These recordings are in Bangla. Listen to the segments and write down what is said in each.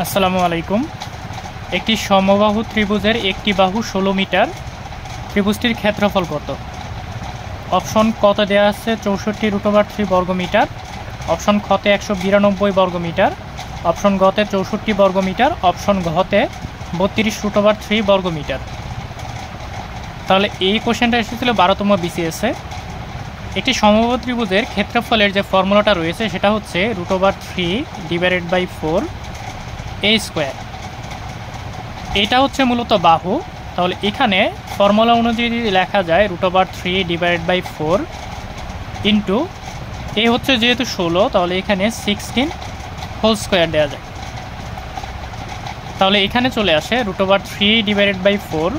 আসসালামু আলাইকুম। একটি সমবাহু ত্রিভুজের একটি বাহু 16 মিটার। ত্রিভুজটির ক্ষেত্রফল কত? অপশন কত দেওয়া আছে 64√3 বর্গমিটার, অপশন খতে 192 বর্গমিটার, অপশন গতে 64 বর্গমিটার, অপশন ঘতে 32√3 বর্গমিটার। তাহলে এই কোশ্চেনটা এসেছিল 12তম বিসিএসে। একটি সমবাহু ত্রিভুজের ক্ষেত্রফলের যে ফর্মুলাটা রয়েছে সেটা হচ্ছে √3/4 a স্কোয়ার। এটা হচ্ছে মূলত বাহু। তাহলে এখানে ফর্মুলা অনুযায়ী যদি লেখা যায় √3/4 ইন্টু এ হচ্ছে যেহেতু 16, তাহলে এখানে 16 হোল স্কোয়ার দেওয়া যায়। তাহলে এখানে চলে আসে √3/4,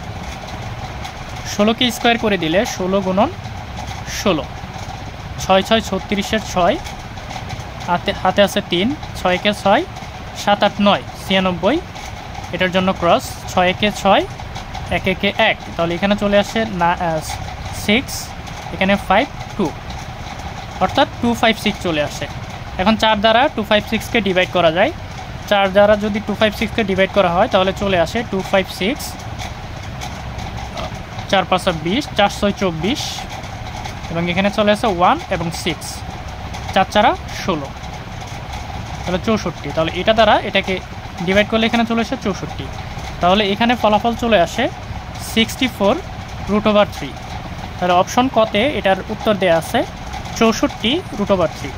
16কে স্কোয়ার করে দিলে 16 গুণন 16, 6 6 36-এর 6, হাতে আছে 3, 6 কে 6, 7 8 9 96, এটার জন্য ক্রস, 6 একে 6, 1 একে 1, তাহলে এখানে চলে আসে 6, এখানে 5 2, অর্থাৎ 256 চলে আসে। এখন 4 দ্বারা 256কে ডিভাইড করা যায়। 4 দ্বারা যদি 256কে ডিভাইড করা হয় তাহলে চলে আসে 256, 4 5 20, 4 6 24, এবং এখানে চলে আসে 1 এবং 6, 4 4 16, তাহলে 64। তাহলে এটা দ্বারা এটাকে ডিভাইড করলে এখানে চলে আসে 64। তাহলে এখানে ফলাফল চলে আসে 64√3। তাহলে অপশন কতে এটার উত্তর দেওয়া আছে 64√3।